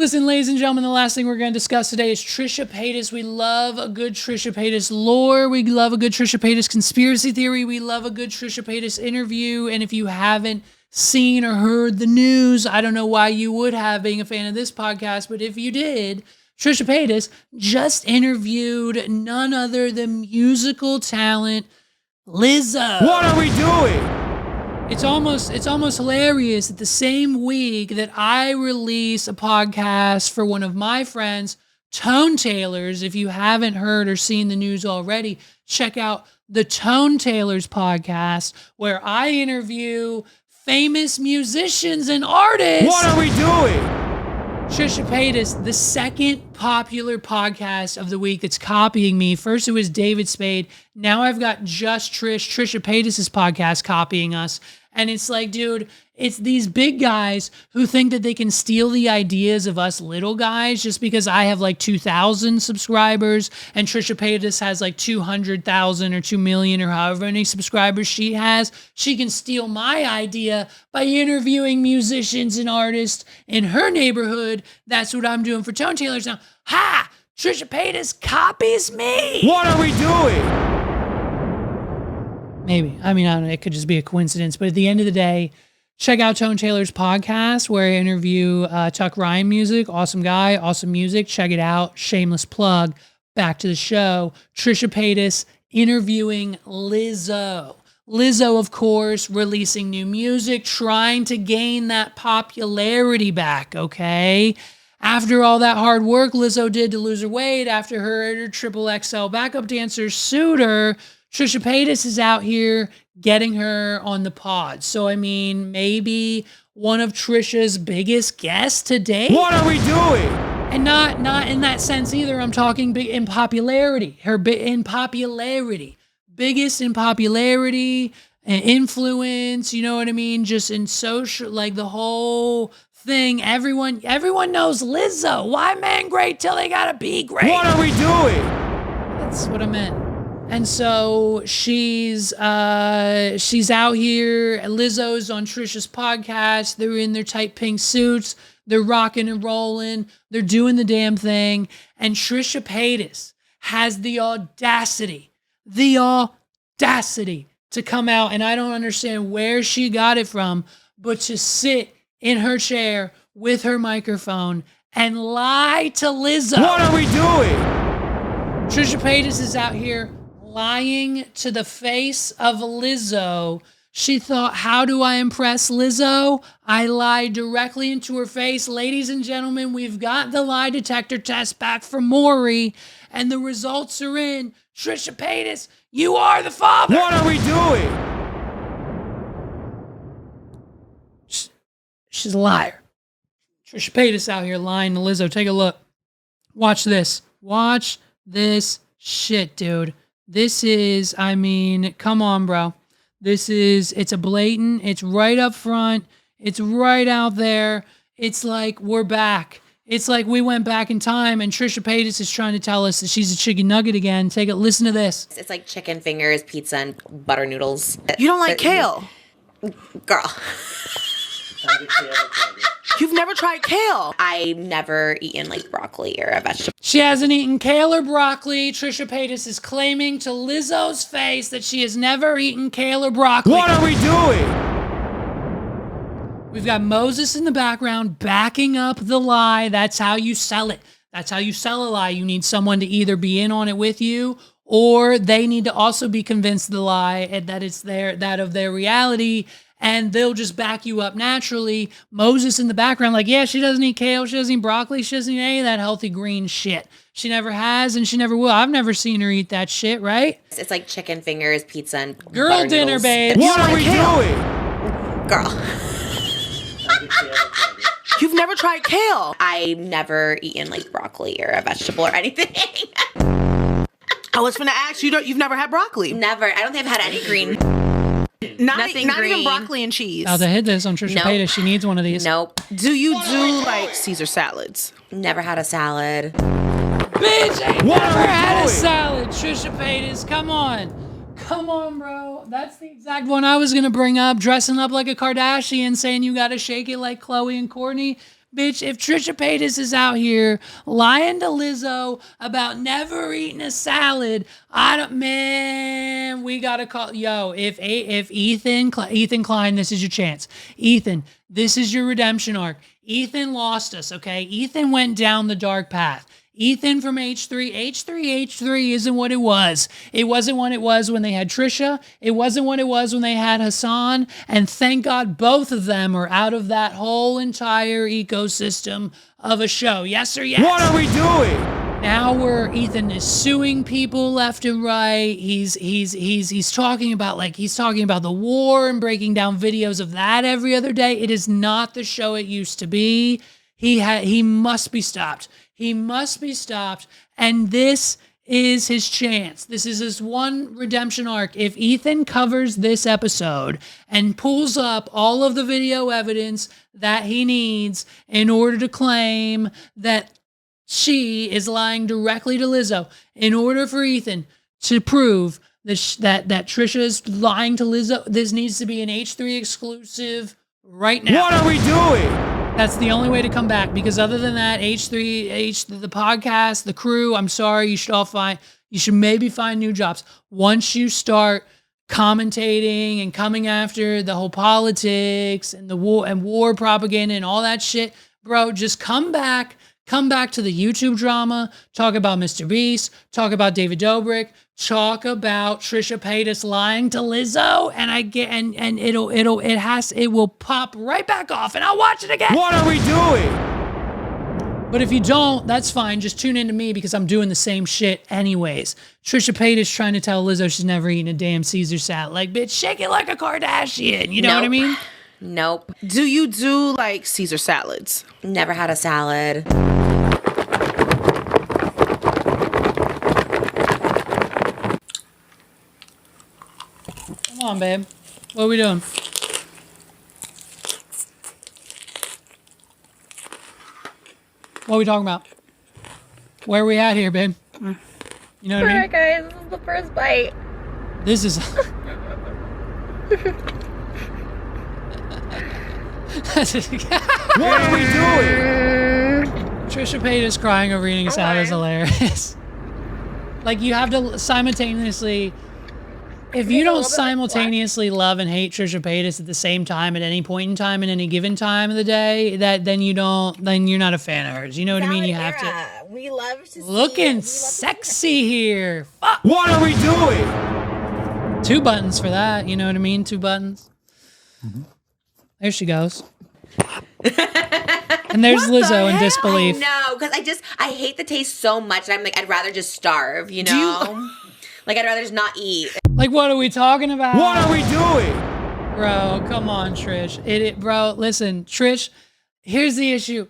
Listen, ladies and gentlemen, the last thing we're going to discuss today is Trisha Paytas. We love a good Trisha Paytas lore. We love a good Trisha Paytas conspiracy theory. We love a good Trisha Paytas interview. And if you haven't seen or heard the news, I don't know why you would have, being a fan of this podcast, but if you did, Trisha Paytas just interviewed none other than musical talent Lizzo. What are we doing? It's almost hilarious that the same week that I release a podcast for one of my friends, Tone Tailors. If you haven't heard or seen the news already, check out the Tone Tailors podcast, where I interview famous musicians and artists. What are we doing? Trisha Paytas, the second popular podcast of the week that's copying me. First, it was David Spade. Now I've got just Trisha Paytas' podcast copying us. And it's like, dude, it's these big guys who think that they can steal the ideas of us little guys just because I have like 2,000 subscribers and Trisha Paytas has like 200,000 or 2 million or however many subscribers she has. She can steal my idea by interviewing musicians and artists in her neighborhood. That's what I'm doing for Tone Tailors now. Ha! Trisha Paytas copies me. What are we doing? Maybe. I mean, I don't know. It could just be a coincidence. But at the end of the day, check out Tone Tailor's podcast where I interview Tuck Ryan Music. Awesome guy, awesome music. Check it out. Shameless plug. Back to the show. Trisha Paytas interviewing Lizzo. Lizzo, of course, releasing new music, trying to gain that popularity back, okay? After all that hard work Lizzo did to lose her weight, after her triple XL backup dancer sued her, Trisha Paytas is out here getting her on the pod. So, I mean, maybe one of Trisha's biggest guests to date. What are we doing? And not in that sense either. I'm talking in popularity. In popularity. Biggest in popularity and influence, you know what I mean? Just in social, like the whole thing. Everyone knows Lizzo. Why man great till they gotta be great? What are we doing? That's what I meant. And so she's out here. Lizzo's on Trisha's podcast. They're in their tight pink suits. They're rocking and rolling. They're doing the damn thing. And Trisha Paytas has the audacity to come out, and I don't understand where she got it from, but to sit in her chair with her microphone and lie to Lizzo. What are we doing? Trisha Paytas is out here lying to the face of Lizzo. She thought, how do I impress Lizzo? I lied directly into her face. Ladies and gentlemen, we've got the lie detector test back from Maury, and the results are in. Trisha Paytas, you are the father. What are we doing? She's a liar. Trisha Paytas out here lying to Lizzo. Take a look. Watch this. Watch this shit, dude. This is, I mean, come on, bro. It's a blatant, it's right up front. It's right out there. It's like we're back. It's like we went back in time and Trisha Paytas is trying to tell us that she's a chicken nugget again. Listen to this. It's like chicken fingers, pizza, and butter noodles. You don't like kale? Girl. You've never tried kale? I've never eaten like broccoli or a vegetable. She hasn't eaten kale or broccoli. Trisha Paytas is claiming to Lizzo's face that she has never eaten kale or broccoli. What are we doing? We've got Moses in the background backing up the lie. That's how you sell it. That's how you sell a lie. You need someone to either be in on it with you, or they need to also be convinced of the lie and that it's that of their reality, and they'll just back you up naturally. Moses in the background, like, yeah, she doesn't eat kale, she doesn't eat broccoli, she doesn't eat any of that healthy green shit. She never has, and she never will. I've never seen her eat that shit, right? It's like chicken fingers, pizza, and girl butter dinner, noodles. babe. What are we doing? Girl. You've never tried kale? I've never eaten like broccoli or a vegetable or anything. I was going to ask you, you've never had broccoli? Never. I don't think I've had any green. Not green. even broccoli and cheese. About to hit this on Trisha Nope. Paytas. She needs one of these. Nope. Do you do like Caesar salads? Never had a salad. Bitch, I What never are we had a doing? salad. Trisha Paytas, come on. Come on, bro. That's the exact one I was going to bring up. Dressing up like a Kardashian, saying you got to shake it like Khloe and Kourtney. Bitch, if Trisha Paytas is out here lying to Lizzo about never eating a salad, we gotta call, if Ethan Klein, this is your chance. Ethan, this is your redemption arc. Ethan lost us, okay? Ethan went down the dark path. Ethan from H3 isn't what it was. It wasn't what it was when they had Trisha. It wasn't what it was when they had Hassan. And thank God both of them are out of that whole entire ecosystem of a show. Yes or yes? What are we doing? Now Ethan is suing people left and right. He's talking about the war and breaking down videos of that every other day. It is not the show it used to be. He must be stopped. He must be stopped. And this is his chance. This is his one redemption arc. If Ethan covers this episode and pulls up all of the video evidence that he needs in order to claim that she is lying directly to Lizzo, in order for Ethan to prove that Trisha is lying to Lizzo, this needs to be an H3 exclusive right now. What are we doing? That's the only way to come back, because other than that, the podcast, the crew, I'm sorry, you should maybe find new jobs. Once you start commentating and coming after the whole politics and the war propaganda and all that shit, bro, just come back to the YouTube drama, talk about Mr. Beast, talk about David Dobrik, talk about Trisha Paytas lying to Lizzo, and it will pop right back off, and I'll watch it again. What are we doing? But if you don't, that's fine. Just tune into me because I'm doing the same shit anyways. Trisha Paytas trying to tell Lizzo she's never eaten a damn Caesar salad. Like, bitch, shake it like a Kardashian. You know what I mean? Nope. Do you do like Caesar salads? Never had a salad. Come on, babe. What are we doing? What are we talking about? Where are we at here, babe? You know what I mean? Alright, guys, this is the first bite. This is... What are we doing? Trisha Paytas crying over eating a salad is hilarious. Like, you have to simultaneously... If you don't simultaneously love and hate Trisha Paytas at the same time at any point in time in any given time of the day, then you're not a fan of hers. You know what I mean? You have to. We love to see looking sexy here. Fuck. What are we doing? 2 buttons for that. You know what I mean? 2 buttons. Mm-hmm. There she goes. And there's Lizzo in disbelief. No, because I hate the taste so much. And I'm like, I'd rather just starve. You know. Like, I'd rather just not eat. Like, what are we talking about? What are we doing? Bro, come on, Trish. Bro, listen, Trish, here's the issue.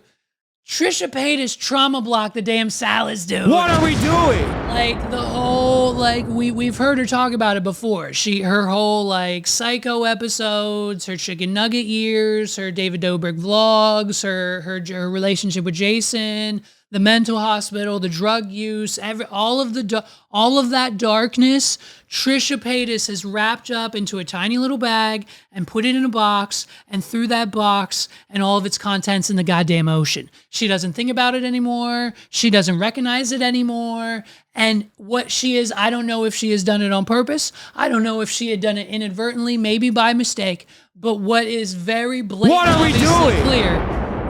Trisha Paytas trauma blocked the damn salads, dude. What are we doing? Like, the whole, like, we've heard her talk about it before. Her whole, like, Psycho episodes, her chicken nugget years, her David Dobrik vlogs, her relationship with Jason, the mental hospital, the drug use, all of that darkness, Trisha Paytas has wrapped up into a tiny little bag and put it in a box and threw that box and all of its contents in the goddamn ocean. She doesn't think about it anymore. She doesn't recognize it anymore. And what she is, I don't know if she has done it on purpose. I don't know if she had done it inadvertently, maybe by mistake. But what is very blatantly clear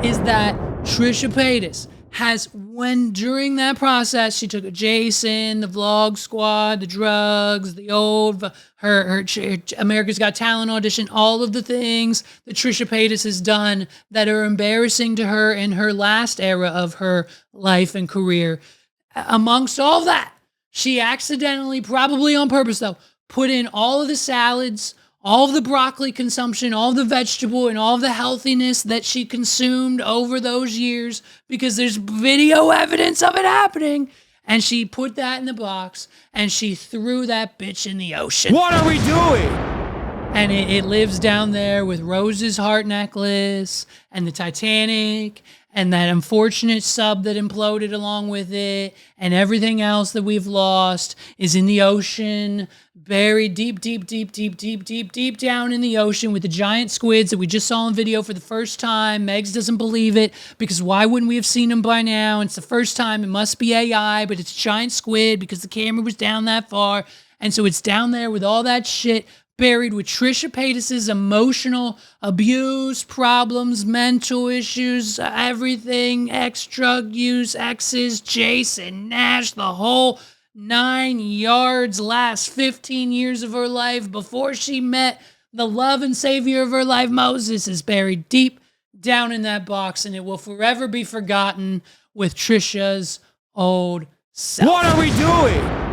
is that Trisha Paytas during that process, she took Jason, the vlog squad, the drugs, the her America's Got Talent audition, all of the things that Trisha Paytas has done that are embarrassing to her in her last era of her life and career. Amongst all of that, she accidentally, probably on purpose though, put in all of the salads, all of the broccoli consumption, all of the vegetable, and all of the healthiness that she consumed over those years, because there's video evidence of it happening. And she put that in the box, and she threw that bitch in the ocean. What are we doing? And it lives down there with Rose's heart necklace, and the Titanic, and that unfortunate sub that imploded along with it, and everything else that we've lost is in the ocean, buried deep down in the ocean with the giant squids that we just saw in video for the first time. Megs doesn't believe it because why wouldn't we have seen them by now? It's the first time. It must be AI, but it's a giant squid because the camera was down that far. And so it's down there with all that shit buried with Trisha Paytas' emotional abuse, problems, mental issues, everything, ex-drug use, exes, Jason, Nash, the whole 9 yards, last 15 years of her life before she met the love and savior of her life, Moses, is buried deep down in that box, and it will forever be forgotten with Trisha's old self. What are we doing?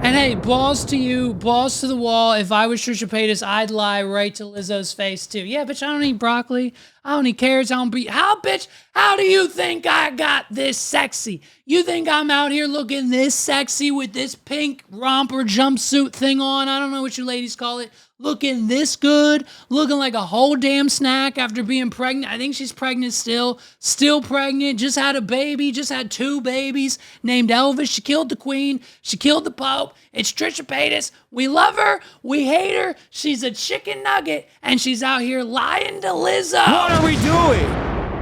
And hey, balls to you, balls to the wall. If I was Trisha Paytas, I'd lie right to Lizzo's face too. Yeah, bitch, I don't eat broccoli. I don't eat carrots. I don't be. How, bitch? How do you think I got this sexy? You think I'm out here looking this sexy with this pink romper jumpsuit thing on? I don't know what you ladies call it. Looking this good, looking like a whole damn snack after being pregnant. I think she's pregnant still pregnant, just had a baby, just had 2 babies named Elvis. She killed the queen, she killed the pope. It's Trisha Paytas. We love her, we hate her. She's a chicken nugget, and she's out here lying to Lizzo. What are we doing?